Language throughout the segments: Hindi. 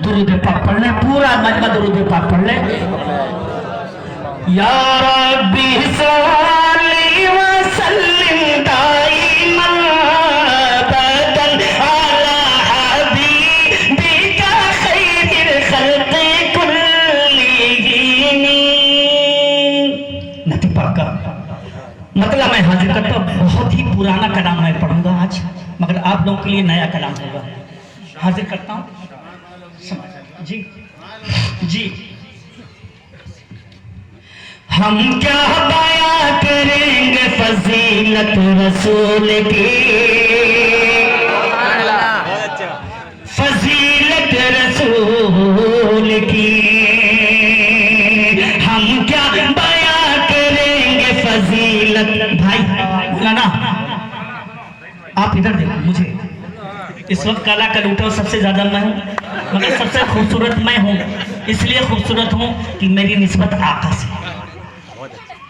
दुरूद पाक पढ़ ले, पूरा मजमा दुरूद पाक पढ़ ले। या रब्बी सल्ली व सल्लिम दाइमन अबदन अला हबीबिका खैरिल खल्क़ि कुल्लिहिम। नबी पाक का मतलब मैं हाजिर करता हूँ। बहुत ही पुराना कलाम मैं पढ़ूंगा आज, मगर आप लोगों के लिए नया कलाम होगा। हाजिर करता हूँ जी जी। हम क्या बयां करेंगे फजीलत रसूल की, फजीलत रसूल की। हम क्या बयां करेंगे फजीलत। भाई ना आप इधर देखो, मुझे इस वक्त काला कलूटा सबसे ज्यादा मैं हूँ, मगर सबसे खूबसूरत मैं हूँ। इसलिए खूबसूरत हूँ कि मेरी निस्बत आका से।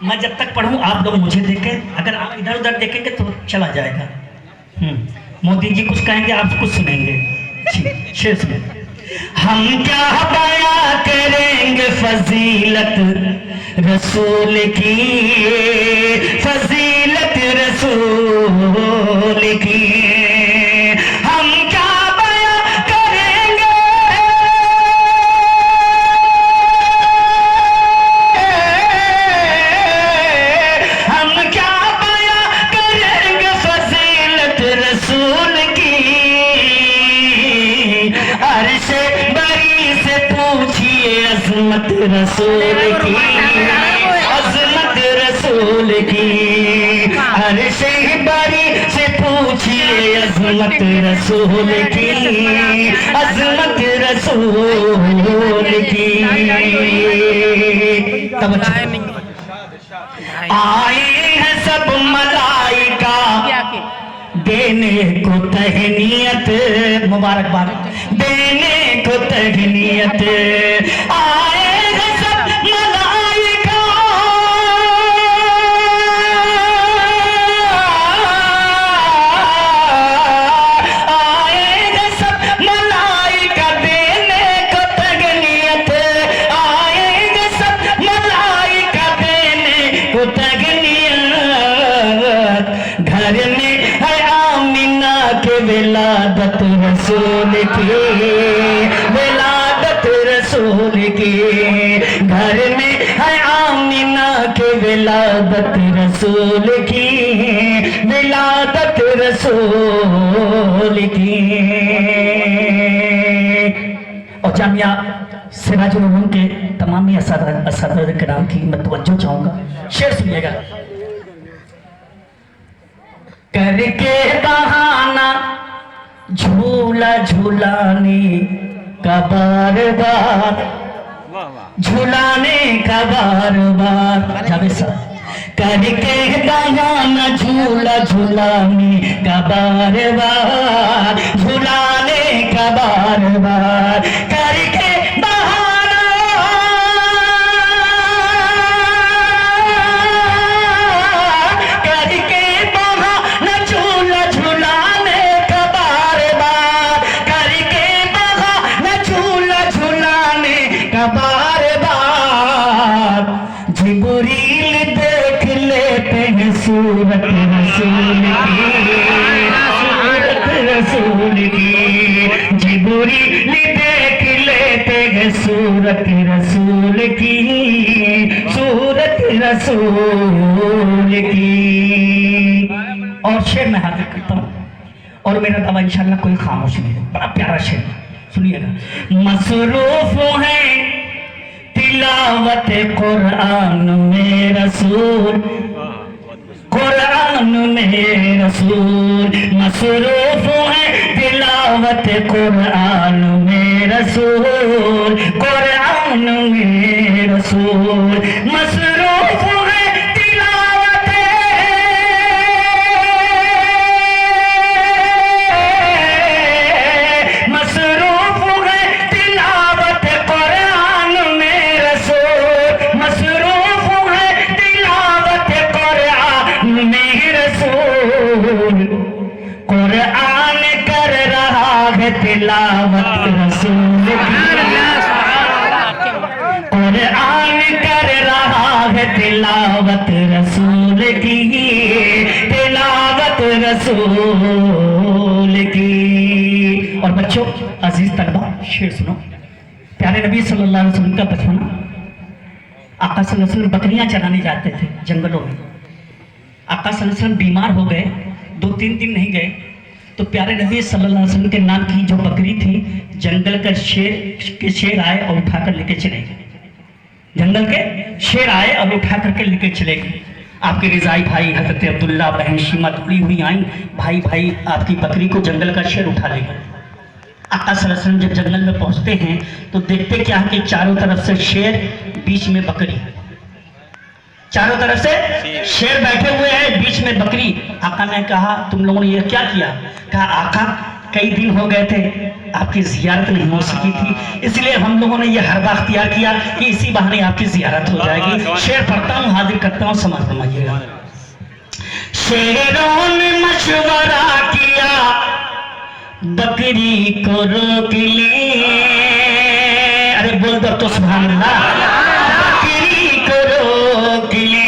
मैं जब तक पढ़ूं आप लोग मुझे देखें, अगर आप इधर उधर देखेंगे तो चला जाएगा। मोदी जी कुछ कहेंगे, आप कुछ सुनेंगे। शेर सुने। हम क्या बयां करेंगे फजीलत रसूल की, फजीलत रसूल की। हम क्या बयां करेंगे, हम क्या बयां करेंगे फजीलत रसूल की। अर्श बरी से पूछिए अजमत रसूल की, अजमत रसूल की। अर्श बरी से पूछिए अजमत रसूल की, अजमत रसूल की। आए हैं सब मलाइका देने को तहनीयत, मुबारकबाद देने को तहनीयत। आए हैं सब मलाइका, आए हैं सब मलाइका देने को तहनीयत। आए हैं सब मलाइका देने को तहनीयत। घर में है आमिना के विलादत रसूल की, विलादत रसूल की। घर में है आमिना के विलादत रसूल की, विलादत रसूल की। और जामिया सिराजुल उलूम के तमामी असातिज़ा किराम की मैं तवज्जो चाहूंगा। शेर सुनिएगा। करके बहाना झूला झूलाने का बार बार, झूलाने का बार बार। जावेद साहब। करके बहाना झूला झूलाने का बार बार, झूलाने का बार बार। करके बार बार जिब्रील देख लेते हैं सूरत रसूल की, सूरत रसूल की। जिब्रील देख लेते हैं सूरत रसूल की, सूरत रसूल की। और शेर मैं हाजिर करता हूँ, और मेरा दावा इंशाल्लाह कोई खामोश नहीं है। बड़ा प्यारा शेर सुनिएगा। मसरूफ है तिलावत कुरान में रसूल, कुरान में रसूल। मसरूफ है तिलावत कुरान में रसूल, कुरान में रसूल। मसरूफ है तिलावत, मसरूफ है तिलावत कुरान में रसूल, मसरूफ है तिलावत कुरान में रसूल। कुरान कर रहा है तिलावत रसूल की, शेर सुनो। प्यारे नबी सल्लल्लाहु अलैहि वसल्लम का बचपना, आका सल्लल्लाहु अलैहि वसल्लम बकरियां चराने जाते थे जंगलों में। आका सल्लल्लाहु अलैहि वसल्लम बीमार हो गए, 2-3 दिन नहीं गए, तो प्यारे नबी सल्लल्लाहु अलैहि वसल्लम के नाम की जो बकरी थी, जंगल का शेर आए और उठा कर लेके चले गए। जंगल के शेर आए और उठा करके लेके चले गए। आपके रिजाई भाई हजरत अब्दुल्ला बहन शीमा दौड़ी हुई आई, भाई भाई आपकी बकरी को जंगल का शेर उठा ले गया। आका सल्लल्लाहु अलैहि वसल्लम जब जंगल में पहुंचते हैं तो देखते क्या कि चारों तरफ से शेर, बीच में बकरी, चारों तरफ से शेर बैठे हुए हैं, बीच में बकरी। आका ने कहा तुम लोगों ने ये क्या किया? कहा आका कई दिन हो गए थे, आपकी जियारत नहीं हो सकी थी, इसलिए हम लोगों ने ये हरबा अख्तियार किया कि इसी बहाने आपकी जियारत हो जाएगी। शेर पढ़ता हूँ, हाजिर करता हूँ, समझ समझिएगा। शेरों ने मशवरा किया बकरी को रोक ले, अरे बोल दो तो सुभान अल्लाह। बकरी को रोक ले,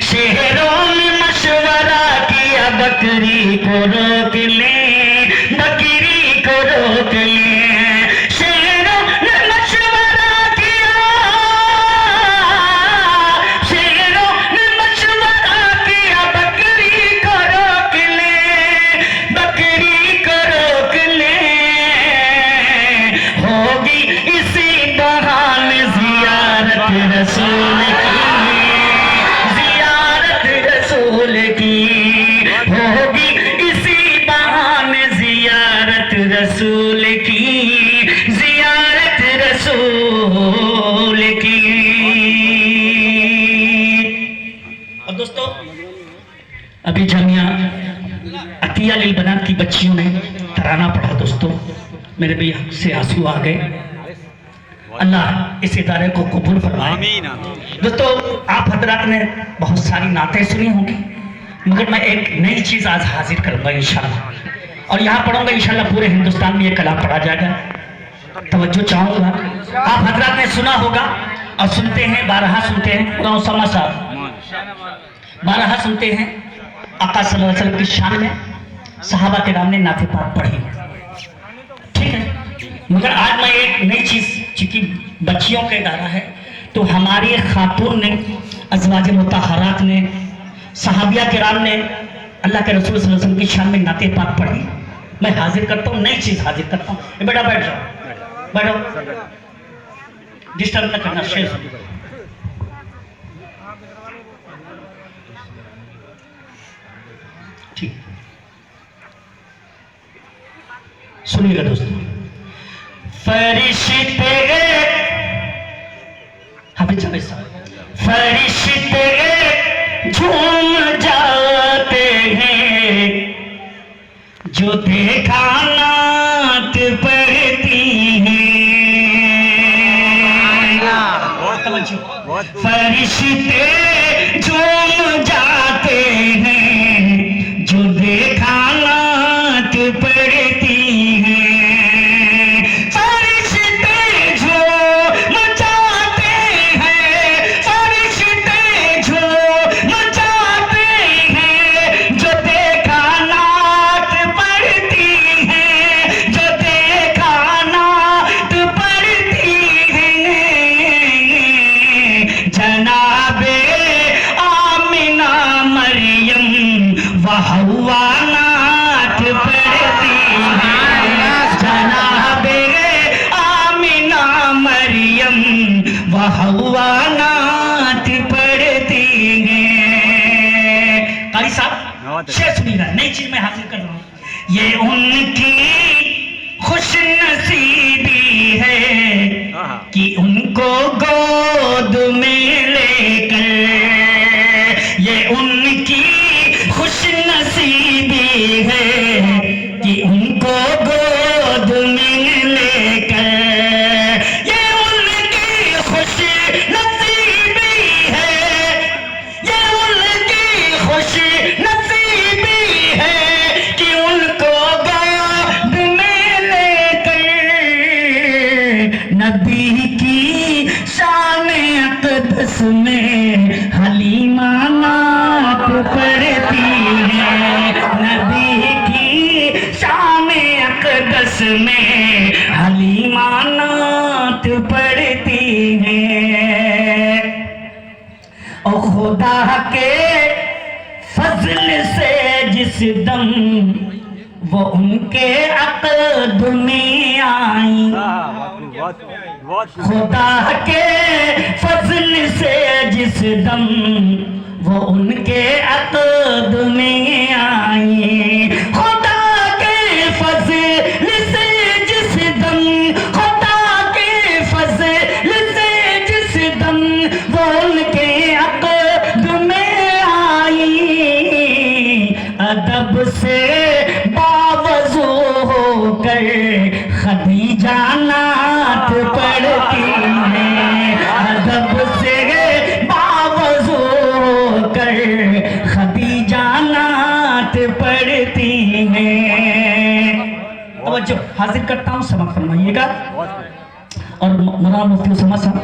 शेरों ने मशवरा किया बकरी को रोक ले, बकरी को रोक ले। शेरों ने मशवरा किया, शेरों ने मशवरा किया बकरी को रोक ले, बकरी को रोक ले। होगी इसी बहाने जियारत रसूल की, जियारत रसूल की, होगी इसी बहाने जियारत रसूल की, जियारत रसूल की। और दोस्तों, अभी जामिया अतिया लिल बनात की बच्चियों ने तराना पढ़ा। दोस्तों मेरे भी से आंसू आ गए। अल्लाह इस इदारे को कबूल फरमाए। दोस्तों आप हजरात ने बहुत सारी नातें सुनी होंगी, मगर मैं एक नई चीज आज हाजिर करूंगा इंशाल्लाह, और यहाँ पढ़ूंगा इंशाल्लाह। पूरे हिंदुस्तान में ये कलाम पढ़ा जाएगा, तवज्जो चाहूंगा। आप हजरात ने सुना होगा और सुनते हैं, बारहा सुनते हैं, उसामा साहब बारहा सुनते हैं। आका सल्लल्लाहु अलैहि वसल्लम की शान में सहाबा किराम ने नाते पाक पढ़ी, ठीक है। मगर आज मैं एक नई चीज, चूंकि बच्चियों का इदारा है, तो हमारी खातून ने, अज़वाज मुतहरात ने, सहाबिया किराम ने अल्लाह के रसूल सल्लल्लाहु अलैहि वसल्लम की शान में नाते पाक पढ़ी। मैं हाजिर करता हूँ, नई चीज हाजिर करता हूँ। बेटा बैठ जाओ, बैठो, डिस्टर्ब न करना। शेर ठीक, सुनिएगा दोस्तों। फरिश्ते हाफिज जावेद साहब, फरिश्ते झूम जाते हैं जो देखा नात पढ़ती हैं। फरिश्ते झूम जाते हैं जो देखा नात पढ़ती हैं। हवा नात पढ़ती हैं। कारी साहब शेर सुनिएगा, नई चीज मैं हासिल कर रहा हूँ। ये उनकी खुश नसीबी है कि उनको गोद में लेकर, ये उनकी खुश नसीबी है कि उनको गोद में लेकर, नबी की शान अक़दस में हलीमा नात पढ़ती है। नबी की शान अक़दस दस में हलीमा नात पढ़ती हैं। और खुदा के फजल से जिस दम वो उनके अक़द में आई, खुदा के फजल से जिस दम वो उनके अक़द में आई, खुदा के फजल से जिस दम, खुदा के फजल से जिस दम वो उनके अक़द में आई, अदब से बावज़ू होकर खदीजा नात पढ़ती हैं, अदब से बावज़ू होकर खदीजा नात पढ़ती हैं। तवज्जो, हाजिर करता हूँ, समझ फरमाइएगा। और मौलाना मुफ्ती उस्मा साहब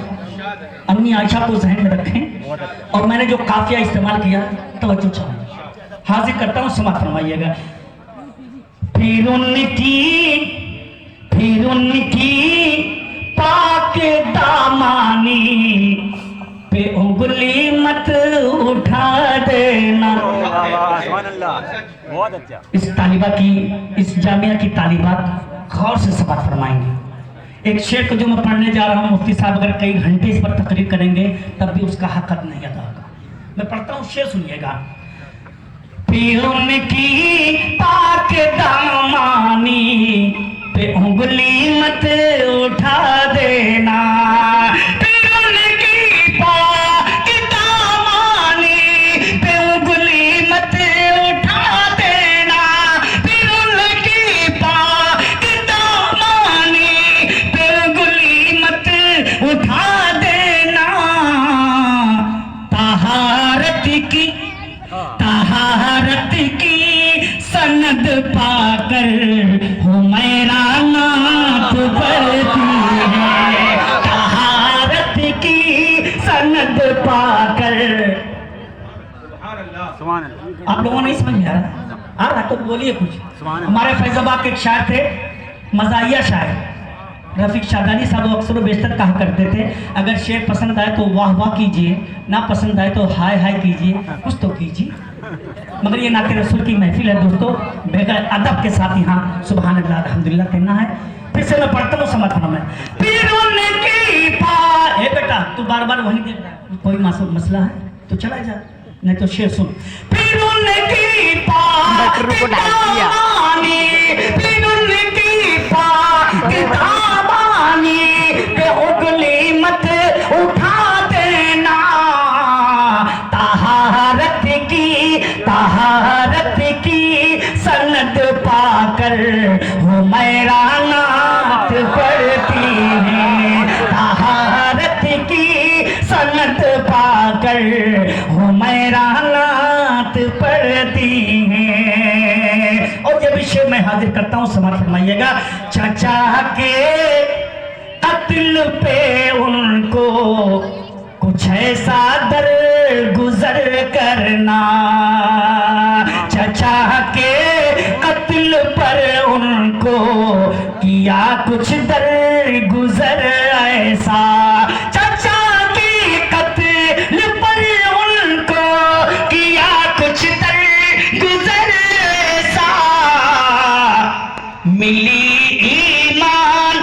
अम्मी आयशा को जहन में रखें। और मैंने जो काफिया इस्तेमाल किया, तवज्जो चाहिए, हाजिर करता हूँ, समझ फरमाइएगा। फिर उनकी पाक दामानी पे उंगली मत उठा देना। बहुत अच्छा। इस तालिबा की, इस जामिया की तालिबात गौर से समाप्त फरमाएंगे। एक शेर को जो मैं पढ़ने जा रहा हूँ, मुफ्ती साहब अगर कई घंटे इस पर तकरीर करेंगे तब भी उसका हक नहीं अदा होगा। मैं पढ़ता हूँ, शेर सुनिएगा। फिर उनकी पाक दामानी पे उंगली मत उठा देना, फिर उनकी पाक दामानी पे उंगली मत उठा देना, फिर उनकी पाक दामानी पे उंगली मत उठा देना। तहारत की सनद पाकर हुमैरा नात पढ़ती है, तहारत की सनद पाकर। आप लोगों ने समझ में आ रहा तो बोलिए कुछ। हमारे फैजाबाद के एक शायर थे, मज़ाहिया शायर रफीक शादानी साहब, अक्सर बेशतर कहा करते थे, अगर शेर पसंद आए तो वाह वाह कीजिए, ना पसंद आए तो हाय हाय कीजिए, कुछ तो कीजिए। मगर ये नाते रसूल की महफिल है दोस्तों, बगैर अदब के साथ यहाँ सुभान अल्लाह अल्हम्दुलिल्लाह कहना है। फिर से मैं पढ़ता हूँ, समझना मैं। फिर उनकी पाक, ए बेटा तू बार बार वहीं देख रहा है, कोई मसला है तो चला जा, नहीं तो शेर सुन। फिर उनकी पाक दामानी, फिर उनकी पाक दामानी पे उंगली मत उठा देना। तहारत की सनद पाकर हुमैरा नात पढ़ती है, तहारत की सनद पाकर हुमैरा नात पढ़ती है। और ये विषय मैं हाजिर करता हूँ, समझ फरमाइएगा। चाचा के कत्ल पे उनको कुछ ऐसा दर गुजर करना, चचा के कत्ल पर उनको किया कुछ दर गुजर ऐसा, चचा के कत्ल पर उनको किया कुछ दर गुजर ऐसा। मिली ईमान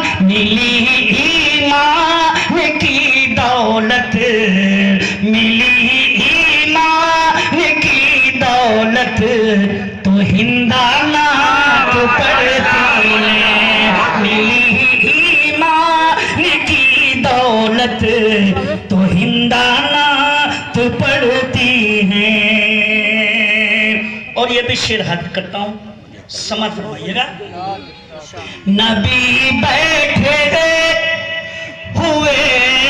की दौलत, मिली ईमान की दौलत तो हिंदाना तो पढ़ती है, मिली ईमान की दौलत तो हिंदाना तो पढ़ती है। और ये भी शेर हद करता हूँ, समझ फरमाइएगा। नबी बैठे हुए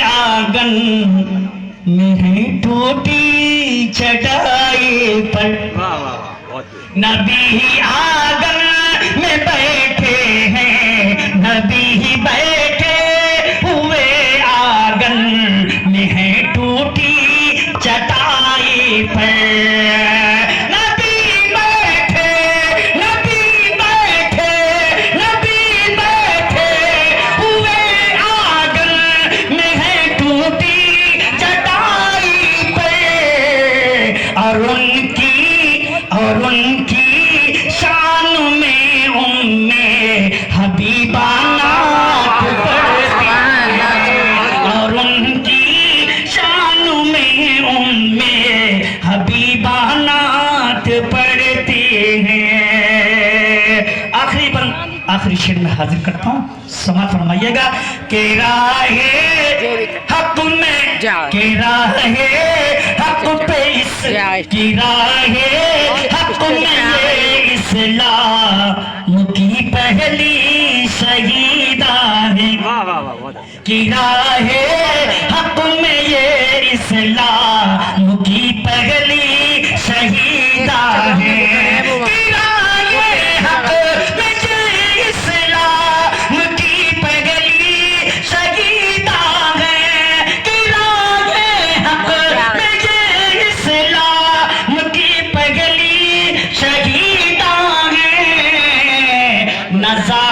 आंगन में है टूटी चटाई पर, नबी आंगन में बैठे हैं, नबी बैठे हुए आंगन में है टूटी चटाई पर। नबी बैठे, नबी बैठे, नबी शेर में हाजिर करता हूँ, समाप्त फरमाइएगा। के राहे हक में, के राहे हक पे इस की राहे हक में ये इस्लाम की पहली शहीदा है। की राहे हक में ये इस्लाम की पहली शहीदा है। की राहे हक में ये इस्लाम की पहली शहीदा है। की राहे हक में ये इस्लाम की पहली शहीदा है। नज़ा